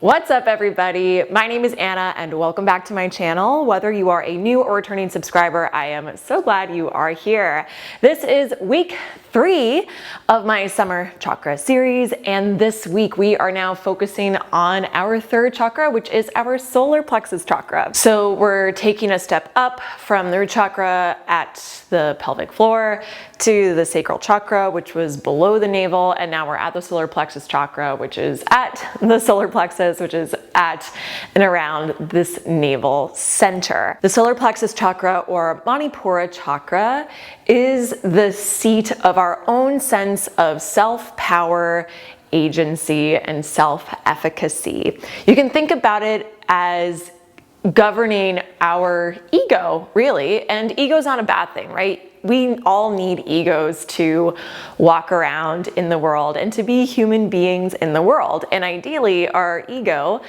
What's up, everybody? My name is Anna and welcome back to my channel. Whether you are a new or returning subscriber, I am so glad you are here. This is week 3 of my summer chakra series, and this week we are now focusing on our third chakra, which is our solar plexus chakra. So we're taking a step up from the root chakra at the pelvic floor to the sacral chakra, which was below the navel, and now we're at the solar plexus chakra, which is at the solar plexus, which is at and around this navel center. The solar plexus chakra, or Manipura chakra, is the seat of our own sense of self-power, agency, and self-efficacy. You can think about it as governing our ego, really, and ego's not a bad thing, right? We all need egos to walk around in the world and to be human beings in the world. And ideally, our ego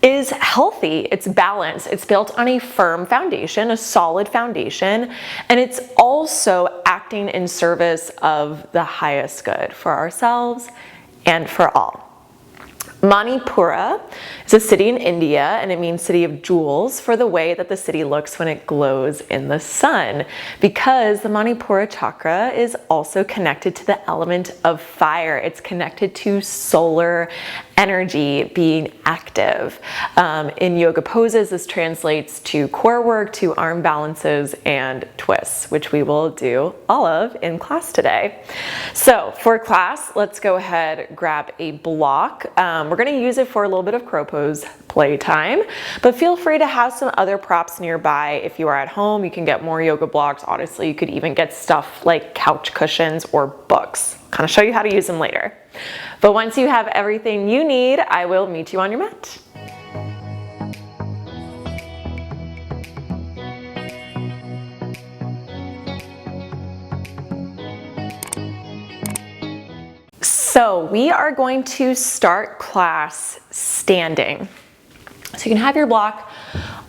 is healthy, it's balanced, it's built on a firm foundation, a solid foundation, and it's also acting in service of the highest good for ourselves and for all. Manipura is a city in India, and it means city of jewels for the way that the city looks when it glows in the sun, because the Manipura chakra is also connected to the element of fire. It's connected to solar energy being active. In yoga poses, this translates to core work, to arm balances and twists, which we will do all of in class today. So for class, let's go ahead, grab a block. We're going to use it for a little bit of crow pose playtime, but feel free to have some other props nearby. If you are at home, you can get more yoga blocks. Honestly, you could even get stuff like couch cushions or books. Kind of show you how to use them later. But once you have everything you need, I will meet you on your mat. So we are going to start class standing. So you can have your block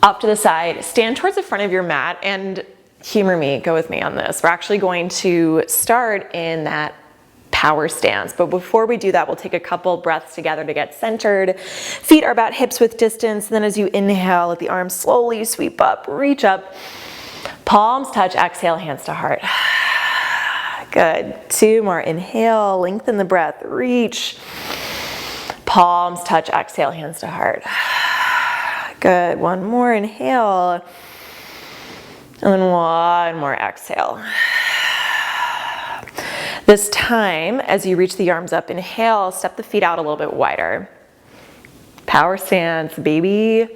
off to the side, stand towards the front of your mat, and humor me, go with me on this. We're actually going to start in that power stance. But before we do that, we'll take a couple breaths together to get centered. Feet are about hips width distance. And then as you inhale, let the arms slowly sweep up, reach up. Palms touch, exhale, hands to heart. Good. 2 more. Inhale, lengthen the breath, reach. Palms touch, exhale, hands to heart. Good. 1 more. Inhale. And then 1 more. Exhale. This time, as you reach the arms up, inhale, step the feet out a little bit wider. Power stance, baby.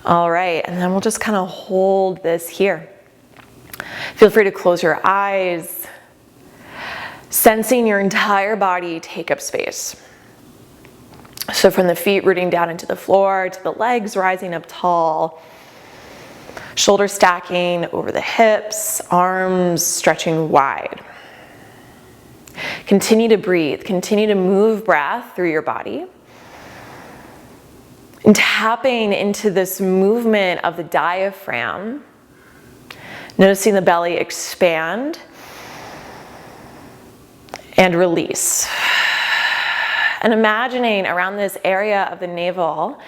All right, and then we'll just kind of hold this here. Feel free to close your eyes, sensing your entire body take up space. So from the feet rooting down into the floor, to the legs rising up tall, shoulders stacking over the hips, arms stretching wide. Continue to breathe, continue to move breath through your body. And tapping into this movement of the diaphragm, noticing the belly expand and release. And imagining around this area of the navel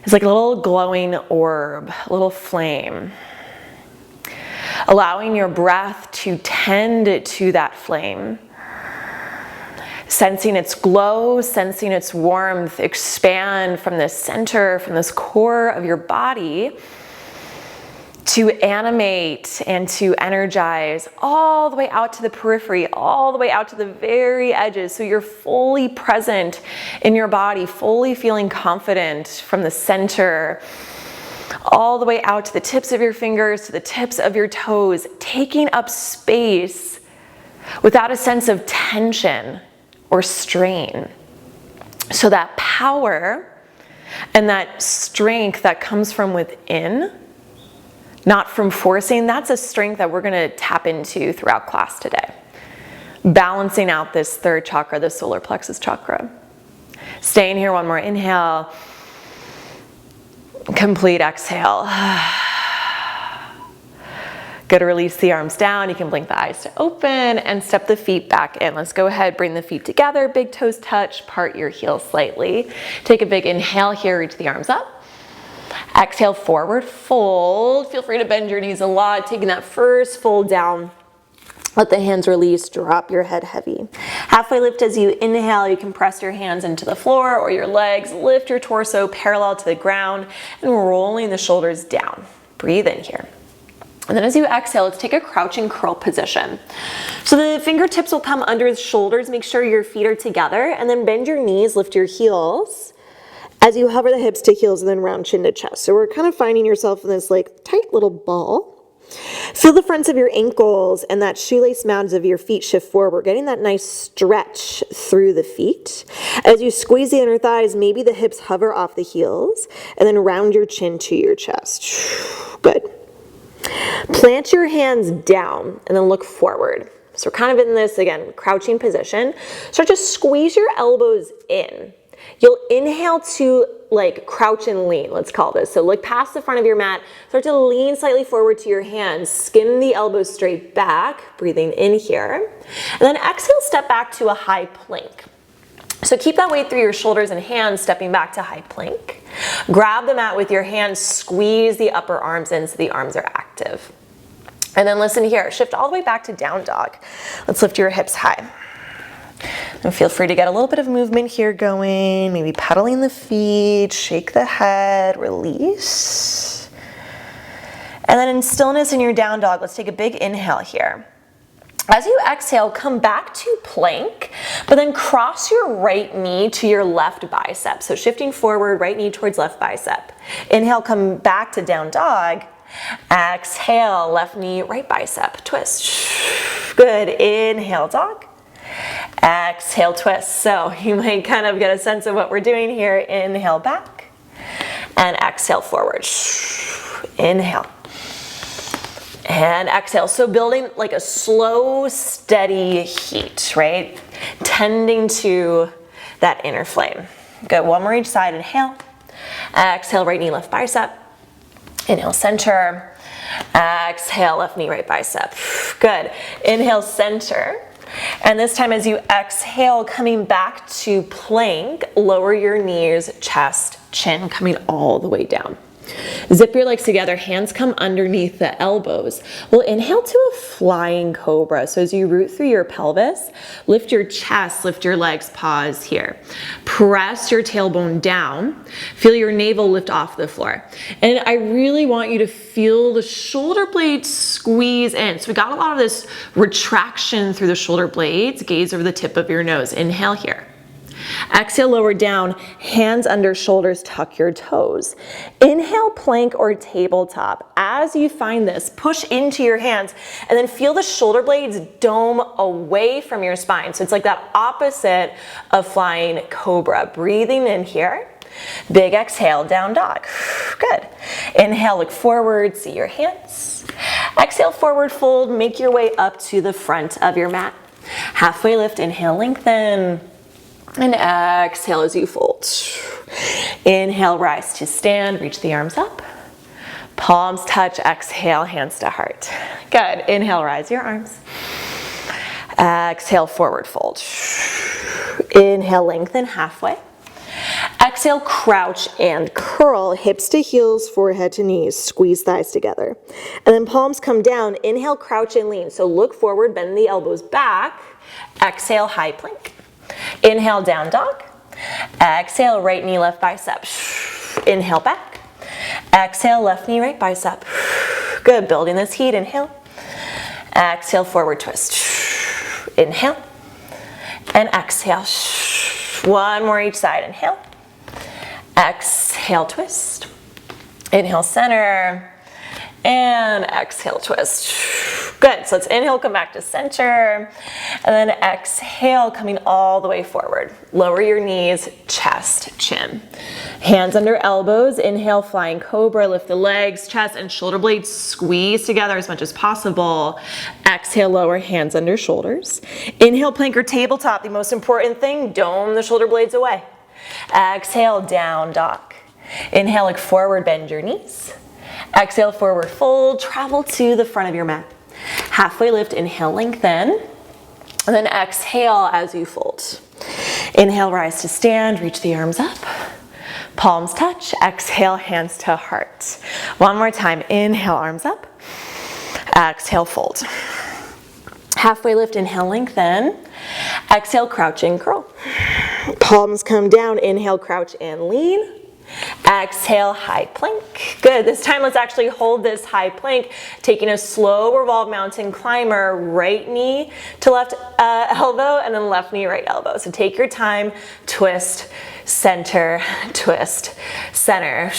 is like a little glowing orb, a little flame. Allowing your breath to tend to that flame. Sensing its glow, sensing its warmth expand from this center, from this core of your body, to animate and to energize all the way out to the periphery, all the way out to the very edges. So you're fully present in your body, fully feeling confident from the center, all the way out to the tips of your fingers, to the tips of your toes, taking up space without a sense of tension or strain. So that power and that strength that comes from within, not from forcing, that's a strength that we're going to tap into throughout class today. Balancing out this third chakra, the solar plexus chakra. Staying here, 1 more inhale. Complete exhale. Good, release the arms down. You can blink the eyes to open and step the feet back in. Let's go ahead, bring the feet together, big toes touch, part your heels slightly. Take a big inhale here, reach the arms up. Exhale, forward fold. Feel free to bend your knees a lot, taking that first fold down. Let the hands release, drop your head heavy. Halfway lift as you inhale, you can press your hands into the floor or your legs, lift your torso parallel to the ground and rolling the shoulders down. Breathe in here. And then as you exhale, let's take a crouching curl position. So the fingertips will come under the shoulders, make sure your feet are together, and then bend your knees, lift your heels as you hover the hips to heels and then round chin to chest. So we're kind of finding yourself in this like tight little ball. Feel the fronts of your ankles and that shoelace mounds of your feet shift forward, getting that nice stretch through the feet. As you squeeze the inner thighs, maybe the hips hover off the heels, and then round your chin to your chest. Good. Plant your hands down and then look forward. So we're kind of in this, again, crouching position. Start to squeeze your elbows in. You'll inhale to like crouch and lean, let's call this. So look past the front of your mat, start to lean slightly forward to your hands, skin the elbows straight back, breathing in here. And then exhale, step back to a high plank. So keep that weight through your shoulders and hands, stepping back to high plank. Grab the mat with your hands, squeeze the upper arms in so the arms are active. And then listen here, shift all the way back to down dog. Let's lift your hips high. And feel free to get a little bit of movement here going, maybe pedaling the feet, shake the head, release. And then in stillness in your down dog, let's take a big inhale here. As you exhale, come back to plank, but then cross your right knee to your left bicep. So shifting forward, right knee towards left bicep. Inhale, come back to down dog. Exhale, left knee, right bicep, twist. Good, inhale, dog. Exhale, twist. So you might kind of get a sense of what we're doing here. Inhale back and exhale forward. Inhale and exhale. So building like a slow, steady heat, right? Tending to that inner flame. Good, one more each side. Inhale. Exhale, right knee, left bicep. Inhale, center. Exhale, left knee, right bicep. Good. Inhale, center. And this time as you exhale, coming back to plank, lower your knees, chest, chin, coming all the way down. Zip your legs together, hands come underneath the elbows. We'll inhale to a flying cobra. So as you root through your pelvis, lift your chest, lift your legs, pause here. Press your tailbone down. Feel your navel lift off the floor. And I really want you to feel the shoulder blades squeeze in. So we got a lot of this retraction through the shoulder blades. Gaze over the tip of your nose. Inhale here. Exhale, lower down, hands under shoulders, tuck your toes. Inhale, plank or tabletop. As you find this, push into your hands and then feel the shoulder blades dome away from your spine. So it's like that opposite of flying cobra. Breathing in here. Big exhale, down dog. Good. Inhale, look forward, see your hands. Exhale, forward fold, make your way up to the front of your mat. Halfway lift, inhale, lengthen. And exhale as you fold. Inhale, rise to stand, reach the arms up. Palms touch, exhale, hands to heart. Good, inhale, rise your arms. Exhale, forward fold. Inhale, lengthen halfway. Exhale, crouch and curl, hips to heels, forehead to knees, squeeze thighs together. And then palms come down, inhale, crouch and lean. So look forward, bend the elbows back. Exhale, high plank. Inhale, down dog. Exhale, right knee, left bicep. Inhale back. Exhale, left knee, right bicep. Good, building this heat. Inhale. Exhale, forward twist. Inhale. And exhale. One more each side. Inhale. Exhale, twist. Inhale, center. And exhale, twist. Good, so let's inhale, come back to center. And then exhale, coming all the way forward. Lower your knees, chest, chin. Hands under elbows, inhale, flying cobra, lift the legs, chest, and shoulder blades squeeze together as much as possible. Exhale, lower hands under shoulders. Inhale, plank or tabletop. The most important thing, dome the shoulder blades away. Exhale, down dog. Inhale, look forward, bend your knees. Exhale, forward fold, travel to the front of your mat. Halfway lift, inhale, lengthen. And then exhale as you fold. Inhale, rise to stand, reach the arms up. Palms touch, exhale, hands to heart. One more time, inhale, arms up. Exhale, fold. Halfway lift, inhale, lengthen. Exhale, crouch and curl. Palms come down, inhale, crouch and lean. Exhale, high plank. Good, this time let's actually hold this high plank, taking a slow revolve mountain climber, right knee to left elbow, and then left knee, right elbow. So take your time, twist, center, twist, center.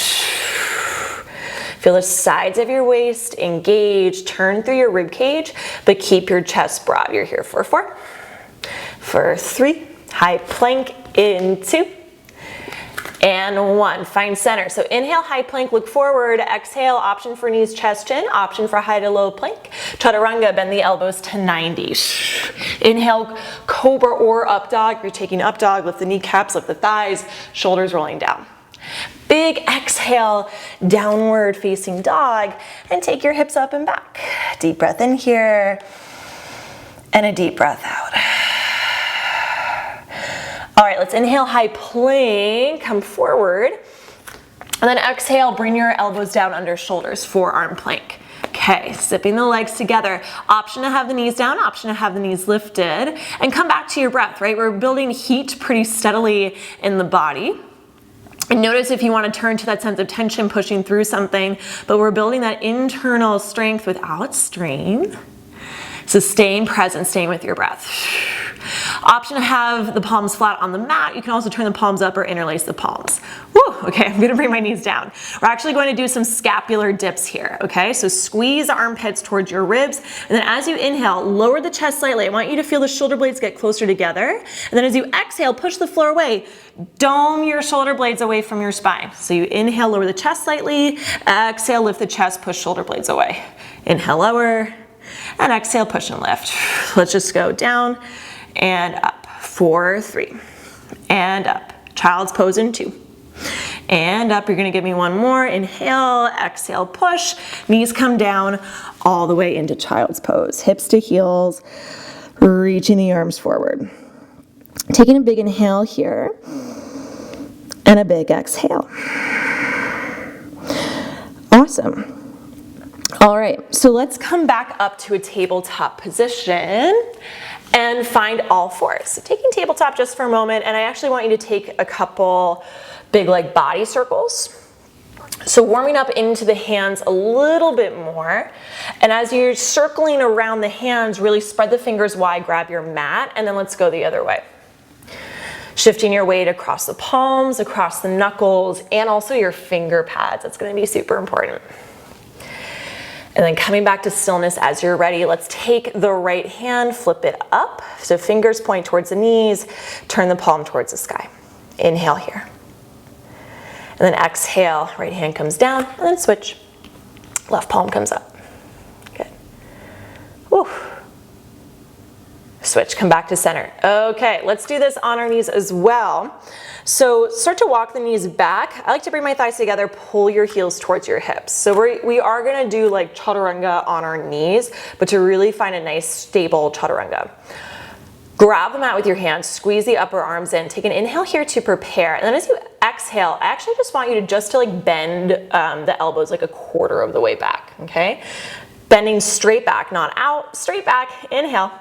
Feel the sides of your waist engage, turn through your rib cage, but keep your chest broad. You're here for 4, for 3, high plank in 2, and 1. Find center. So inhale, high plank, look forward. Exhale, option for knees, chest, chin. Option for high to low plank. Chaturanga, bend the elbows to 90. Inhale, cobra or up dog. You're taking up dog, lift the kneecaps, lift the thighs, shoulders rolling down. Big exhale, downward facing dog, and take your hips up and back. Deep breath in here, and a deep breath out. All right, let's inhale, high plank, come forward. And then exhale, bring your elbows down under shoulders, forearm plank. Okay, zipping the legs together. Option to have the knees down, option to have the knees lifted. And come back to your breath, right? We're building heat pretty steadily in the body. And notice if you want to turn to that sense of tension, pushing through something, but we're building that internal strength without strain. So staying present, staying with your breath. Option to have the palms flat on the mat. You can also turn the palms up or interlace the palms. Woo, okay, I'm gonna bring my knees down. We're actually going to do some scapular dips here, okay? So squeeze the armpits towards your ribs, and then as you inhale, lower the chest slightly. I want you to feel the shoulder blades get closer together, and then as you exhale, push the floor away. Dome your shoulder blades away from your spine. So you inhale, lower the chest slightly, exhale, lift the chest, push shoulder blades away. Inhale, lower, and exhale, push and lift. Let's just go down and up. 4, 3, and up. Child's pose in 2. And up, you're gonna give me one more. Inhale, exhale, push. Knees come down all the way into child's pose. Hips to heels, reaching the arms forward. Taking a big inhale here, and a big exhale. Awesome. All right, so let's come back up to a tabletop position and find all fours. So taking tabletop just for a moment, and I actually want you to take a couple big like body circles. So warming up into the hands a little bit more. And as you're circling around the hands, really spread the fingers wide, grab your mat, and then let's go the other way. Shifting your weight across the palms, across the knuckles, and also your finger pads. That's gonna be super important. And then coming back to stillness as you're ready, let's take the right hand, flip it up. So fingers point towards the knees, turn the palm towards the sky. Inhale here. And then exhale, right hand comes down, and then switch. Left palm comes up. Good. Woo. Switch, come back to center. Okay, let's do this on our knees as well. So start to walk the knees back. I like to bring my thighs together, pull your heels towards your hips. So we are gonna do like chaturanga on our knees, but to really find a nice stable chaturanga. Grab the mat with your hands, squeeze the upper arms in, take an inhale here to prepare. And then as you exhale, I actually just want you to like bend the elbows like a quarter of the way back, okay? Bending straight back, not out, straight back, inhale.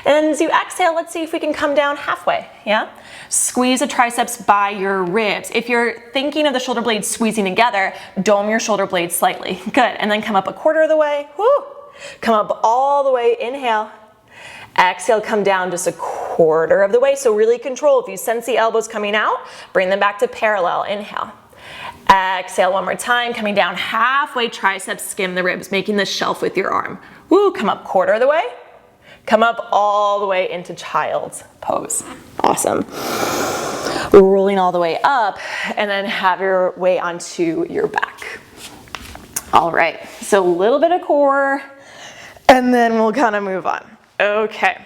And then as you exhale, let's see if we can come down halfway, yeah? Squeeze the triceps by your ribs. If you're thinking of the shoulder blades squeezing together, dome your shoulder blades slightly. Good, and then come up a quarter of the way, woo! Come up all the way, inhale. Exhale, come down just a quarter of the way. So really control. If you sense the elbows coming out, bring them back to parallel, inhale. Exhale one more time, coming down halfway, triceps skim the ribs, making the shelf with your arm. Woo, come up quarter of the way. Come up all the way into child's pose. Awesome. Rolling all the way up, and then have your way onto your back. All right, so a little bit of core, and then we'll kind of move on. Okay,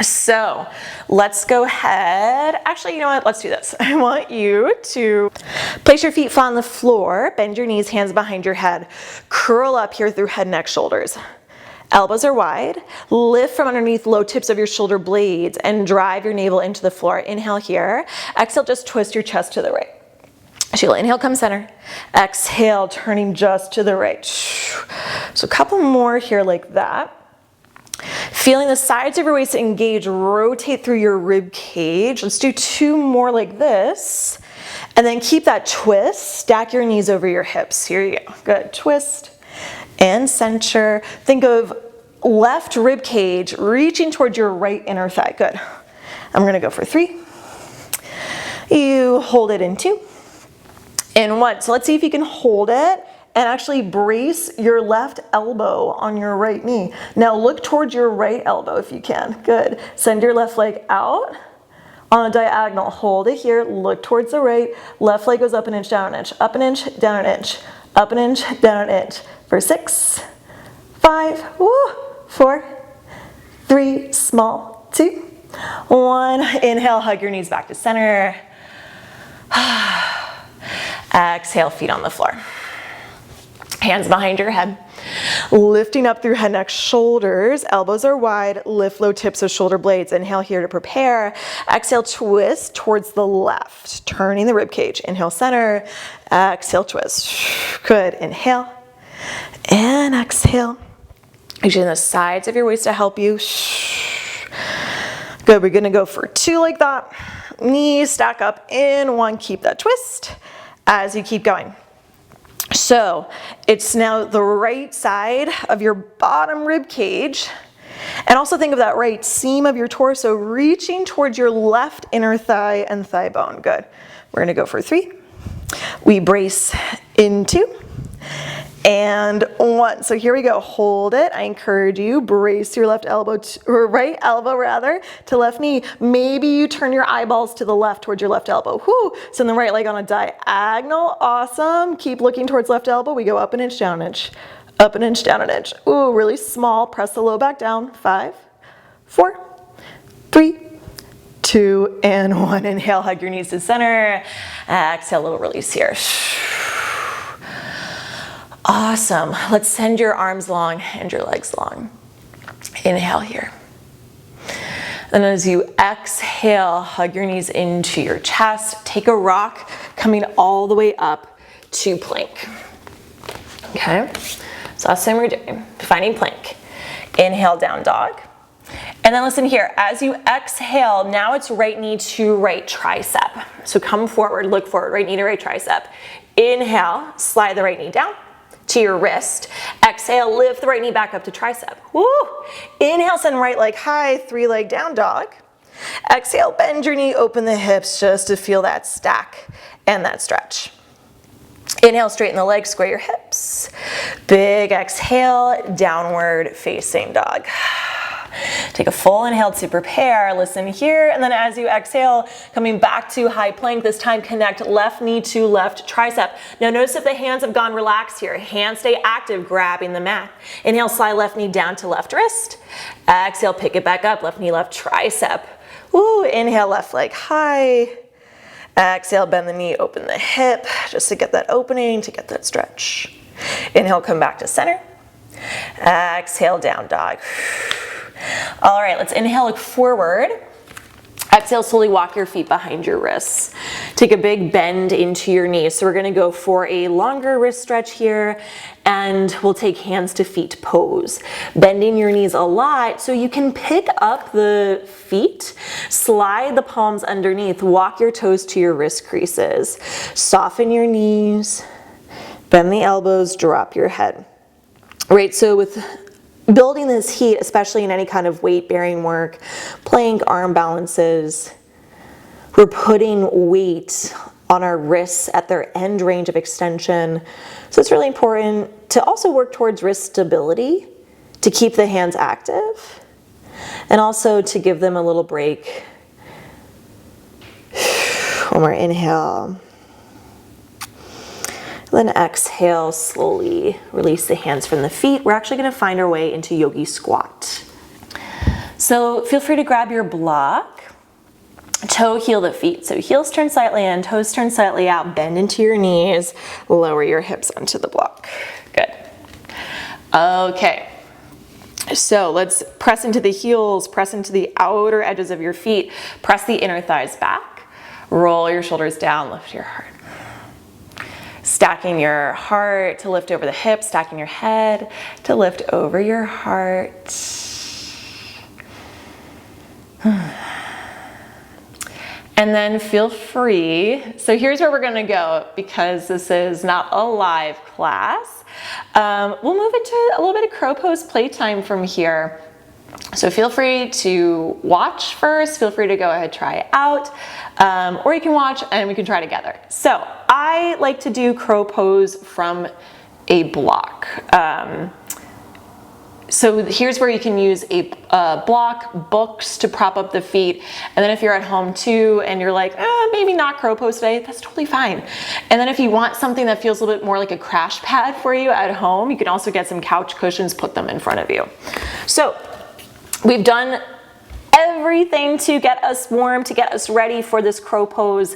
so let's go ahead. Actually, you know what? Let's do this. I want you to Place your feet flat on the floor, bend your knees, hands behind your head. Curl up here through head, neck, shoulders. Elbows are wide. Lift from underneath low tips of your shoulder blades and drive your navel into the floor. Inhale here. Exhale, just twist your chest to the right. So you'll inhale, come center. Exhale, turning just to the right. So a couple more here like that. Feeling the sides of your waist engage, rotate through your rib cage. Let's do 2 more like this. And then keep that twist. Stack your knees over your hips. Here you go. Good. Twist and center. Think of left rib cage reaching towards your right inner thigh. Good. I'm going to go for 3. You hold it in 2. In 1. So let's see if you can hold it and actually brace your left elbow on your right knee. Now look towards your right elbow if you can. Good. Send your left leg out on a diagonal. Hold it here. Look towards the right. Left leg goes up an inch, down an inch. Up an inch, down an inch. Up an inch, down an inch. For 6, 5, 4, 3, small, 2, 1. Inhale, hug your knees back to center. Exhale, feet on the floor. Hands behind your head. Lifting up through head, neck, shoulders. Elbows are wide. Lift low tips of shoulder blades. Inhale here to prepare. Exhale, twist towards the left. Turning the rib cage. Inhale, center. Exhale, twist. Good. Inhale. And exhale. Using the sides of your waist to help you. Good. We're going to go for 2 like that. Knees stack up in 1. Keep that twist as you keep going. So it's now the right side of your bottom rib cage. And also think of that right seam of your torso reaching towards your left inner thigh and thigh bone. Good. We're going to go for 3. We brace in 2 and 1. So here we go. Hold it. I encourage you, brace your left elbow, or right elbow rather, to left knee. Maybe you turn your eyeballs to the left towards your left elbow. Whoo! Send the right leg on a diagonal. Awesome. Keep looking towards left elbow. We go up an inch, down an inch. Up an inch, down an inch. Ooh, really small. Press the low back down. 5, 4, 3, 2, and 1. Inhale, hug your knees to center. Exhale, a little release here. Awesome. Let's send your arms long and your legs long. Inhale here. And as you exhale, hug your knees into your chest. Take a rock coming all the way up to plank. Okay? So that's what we're doing. Finding plank. Inhale, down dog. And then listen here. As you exhale, now it's right knee to right tricep. So come forward, look forward, right knee to right tricep. Inhale, slide the right knee down to your wrist. Exhale, lift the right knee back up to tricep. Woo! Inhale, send right leg high, 3-leg down dog. Exhale, bend your knee, open the hips just to feel that stack and that stretch. Inhale, straighten the legs, square your hips. Big exhale, downward facing dog. Take a full inhale to prepare. Listen here. And then as you exhale, coming back to high plank, this time connect left knee to left tricep. Now notice if the hands have gone relaxed here. Hands stay active, grabbing the mat. Inhale, slide left knee down to left wrist. Exhale, pick it back up, left knee, left tricep. Woo, inhale, left leg high. Exhale, bend the knee, open the hip, just to get that opening, to get that stretch. Inhale, come back to center. Exhale, down dog. All right, let's inhale, look forward. Exhale, slowly walk your feet behind your wrists. Take a big bend into your knees. So we're gonna go for a longer wrist stretch here, and we'll take hands to feet pose. Bending your knees a lot so you can pick up the feet, slide the palms underneath, walk your toes to your wrist creases. Soften your knees, bend the elbows, drop your head. Right, so with building this heat, especially in any kind of weight bearing work, plank, arm balances, we're putting weight on our wrists at their end range of extension. So it's really important to also work towards wrist stability, to keep the hands active, and also to give them a little break. One more inhale. Then exhale, slowly release the hands from the feet. We're actually going to find our way into Yogi Squat. So feel free to grab your block. toe heel the feet. So heels turn slightly in, toes turn slightly out, bend into your knees, lower your hips onto the block. Good. Okay. So let's press into the heels, press into the outer edges of your feet, press the inner thighs back, roll your shoulders down, lift your heart. Stacking your heart to lift over the hips, stacking your head to lift over your heart. And then feel free. So here's where we're gonna go because this is not a live class. We'll move into a little bit of crow pose playtime from here. So feel free to watch first, feel free to go ahead, try it out, or you can watch and we can try together. So I like to do crow pose from a block. So here's where you can use a block, books to prop up the feet. And then if you're at home too and you're like, maybe not crow pose today, that's totally fine. And then if you want something that feels a little bit more like a crash pad for you at home, you can also get some couch cushions, put them in front of you. So we've done everything to get us warm, to get us ready for this crow pose.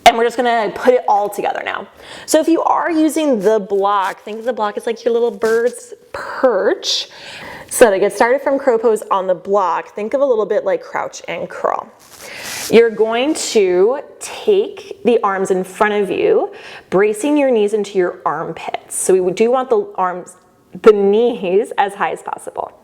And we're just gonna put it all together now. So if you are using the block, think of the block as like your little bird's perch. So to get started from crow pose on the block, think of a little bit like crouch and curl. You're going to take the arms in front of you, bracing your knees into your armpits. So we do want the knees as high as possible.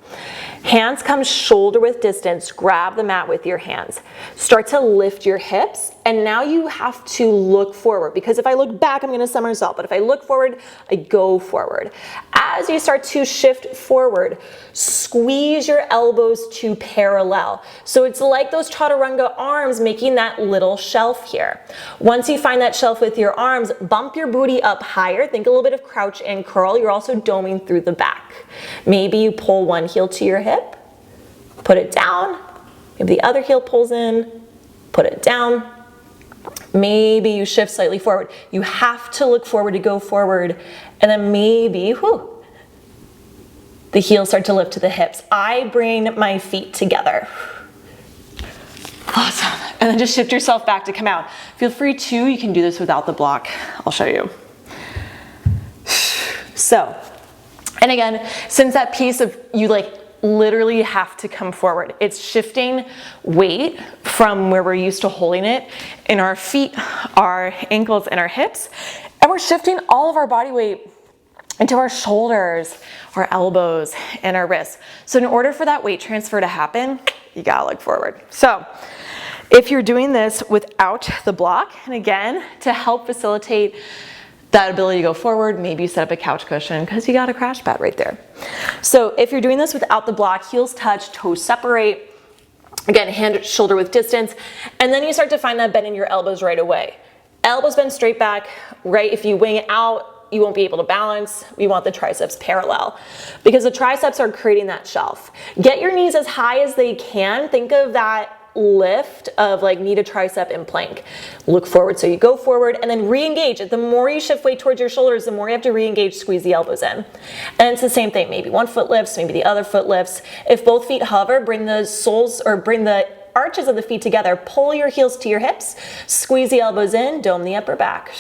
Hands come shoulder width distance, grab the mat with your hands. Start to lift your hips, and now you have to look forward, because if I look back, I'm gonna somersault, but if I look forward, I go forward. As you start to shift forward, squeeze your elbows to parallel. So it's like those chaturanga arms making that little shelf here. Once you find that shelf with your arms, bump your booty up higher. Think a little bit of crouch and curl. You're also doming through the back. Maybe you pull one heel to your hip, put it down. Maybe the other heel pulls in, put it down. Maybe you shift slightly forward. You have to look forward to go forward. And then maybe, the heels start to lift to the hips. I bring my feet together. Awesome. And then just shift yourself back to come out. Feel free to, you can do this without the block. I'll show you. So, and again, since that piece of you literally have to come forward. It's shifting weight from where we're used to holding it in our feet, our ankles, and our hips. And we're shifting all of our body weight into our shoulders, our elbows, and our wrists. So in order for that weight transfer to happen, you gotta look forward. So if you're doing this without the block, and again, to help facilitate that ability to go forward, maybe you set up a couch cushion because you got a crash pad right there. So if you're doing this without the block, heels touch, toes separate. Again, hand shoulder width distance. And then you start to find that bend in your elbows right away. Elbows bend straight back, right? If you wing it out, you won't be able to balance. We want the triceps parallel because the triceps are creating that shelf. Get your knees as high as they can. Think of that lift of knee to tricep in plank. Look forward, so you go forward and then re-engage. The more you shift weight towards your shoulders, the more you have to re-engage, squeeze the elbows in. And it's the same thing. Maybe one foot lifts, maybe the other foot lifts. If both feet hover, bring the soles or bring the arches of the feet together. Pull your heels to your hips, squeeze the elbows in, dome the upper back.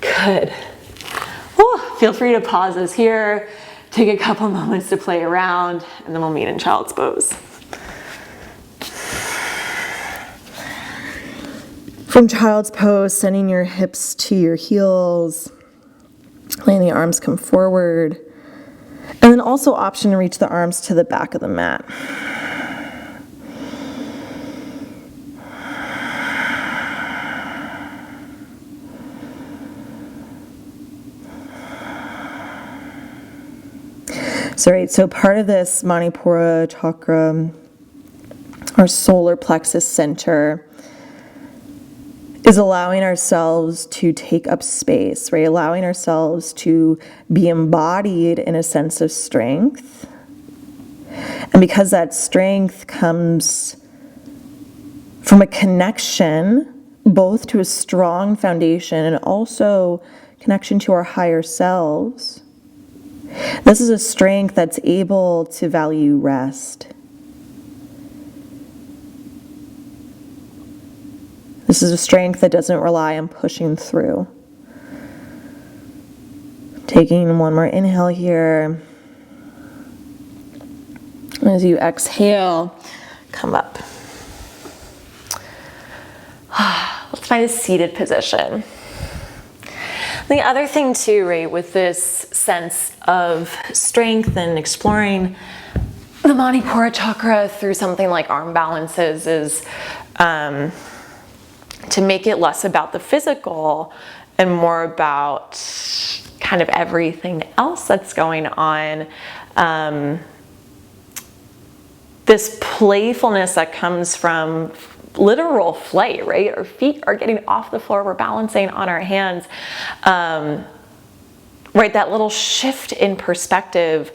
Good. Feel free to pause this here, take a couple moments to play around, and then we'll meet in child's pose. From child's pose, sending your hips to your heels, letting the arms come forward, and then also option to reach the arms to the back of the mat. So part of this Manipura chakra, our solar plexus center, is allowing ourselves to take up space, right? Allowing ourselves to be embodied in a sense of strength. And because that strength comes from a connection, both to a strong foundation and also connection to our higher selves, this is a strength that's able to value rest. This is a strength that doesn't rely on pushing through. Taking one more inhale here. As you exhale, come up. Let's find a seated position. The other thing too, right, with this sense of strength and exploring the Manipura chakra through something like arm balances is to make it less about the physical and more about kind of everything else that's going on. This playfulness that comes from literal flight, right? Our feet are getting off the floor, we're balancing on our hands. Right, that little shift in perspective,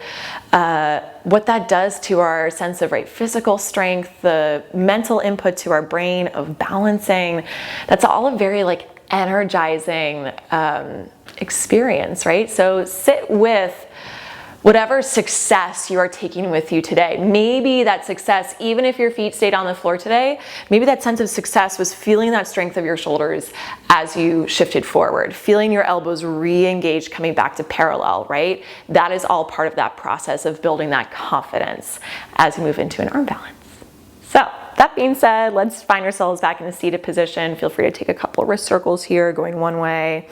what that does to our sense of physical strength, the mental input to our brain of balancing, that's all a very energizing experience, right? So sit with whatever success you are taking with you today. Maybe that success, even if your feet stayed on the floor today, maybe that sense of success was feeling that strength of your shoulders as you shifted forward, feeling your elbows re-engaged, coming back to parallel, right? That is all part of that process of building that confidence as you move into an arm balance. So that being said, let's find ourselves back in a seated position. Feel free to take a couple of wrist circles here, going one way,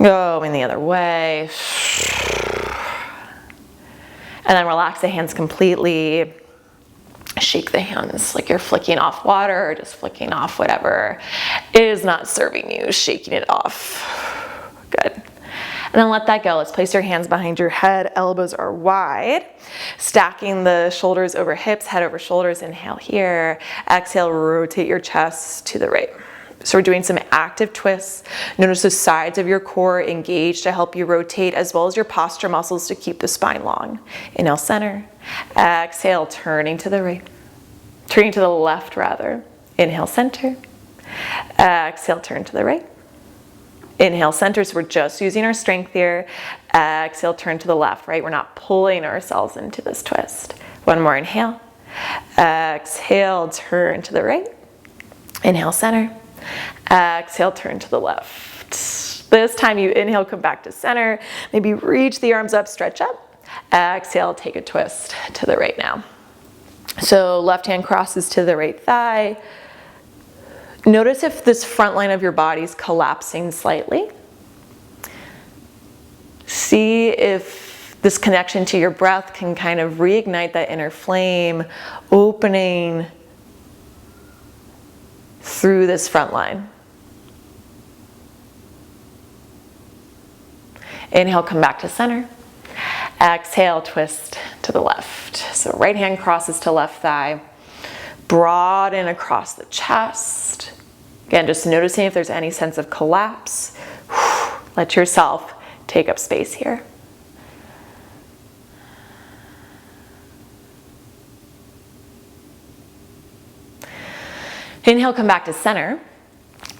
going the other way. And then relax the hands completely. Shake the hands like you're flicking off water or just flicking off whatever is not serving you, shaking it off. Good. And then let that go. Let's place your hands behind your head. Elbows are wide. Stacking the shoulders over hips, head over shoulders. Inhale here. Exhale, rotate your chest to the right. So we're doing some active twists. Notice the sides of your core engaged to help you rotate, as well as your posture muscles to keep the spine long. Inhale, center. Exhale, turning to the right. Turning to the left, rather. Inhale, center. Exhale, turn to the right. Inhale, center. So we're just using our strength here. Exhale, turn to the left, right? We're not pulling ourselves into this twist. One more inhale. Exhale, turn to the right. Inhale, center. Exhale, turn to the left. This time you inhale, come back to center. Maybe reach the arms up, stretch up. Exhale, take a twist to the right now. So left hand crosses to the right thigh. Notice if this front line of your body is collapsing slightly. See if this connection to your breath can kind of reignite that inner flame, opening through this front line. Inhale, come back to center. Exhale, twist to the left. So right hand crosses to left thigh. Broaden across the chest. Again, just noticing if there's any sense of collapse. Let yourself take up space here. Inhale, come back to center.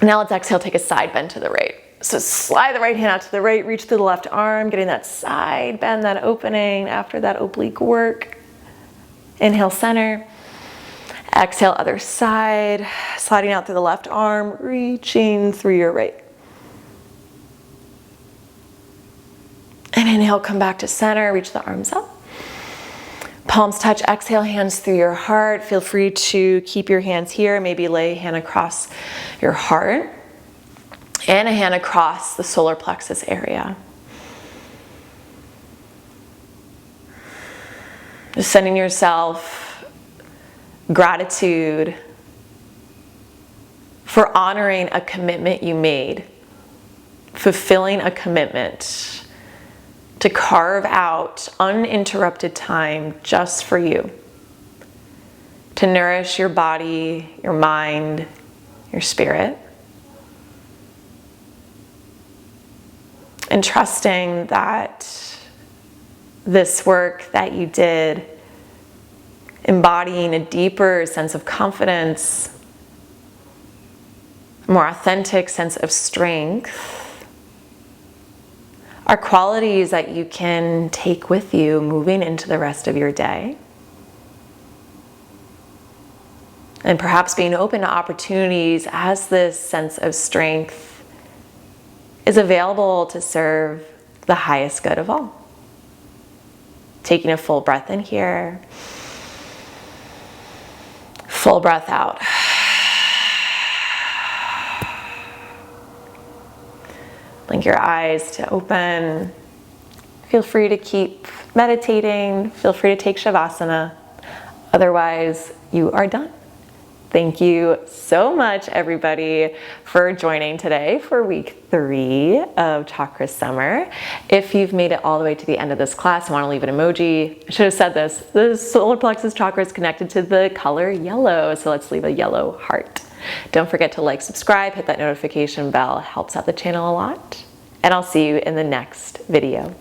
Now let's exhale, take a side bend to the right. So slide the right hand out to the right, reach through the left arm, getting that side bend, that opening after that oblique work. Inhale, center. Exhale, other side, sliding out through the left arm, reaching through your right. And inhale, come back to center, reach the arms up. Palms touch, exhale, hands through your heart. Feel free to keep your hands here. Maybe lay a hand across your heart and a hand across the solar plexus area. Just sending yourself gratitude for honoring a commitment you made, fulfilling a commitment to carve out uninterrupted time just for you, to nourish your body, your mind, your spirit, and trusting that this work that you did, embodying a deeper sense of confidence, a more authentic sense of strength, are qualities that you can take with you moving into the rest of your day. And perhaps being open to opportunities as this sense of strength is available to serve the highest good of all. Taking a full breath in here, full breath out. Blink your eyes to open. Feel free to keep meditating. Feel free to take Shavasana. Otherwise, you are done. Thank you so much, everybody, for joining today for week 3 of Chakra Summer. If you've made it all the way to the end of this class and want to leave an emoji, I should have said this. The solar plexus chakra is connected to the color yellow, so let's leave a yellow heart. Don't forget to like, subscribe, hit that notification bell. It helps out the channel a lot. And I'll see you in the next video.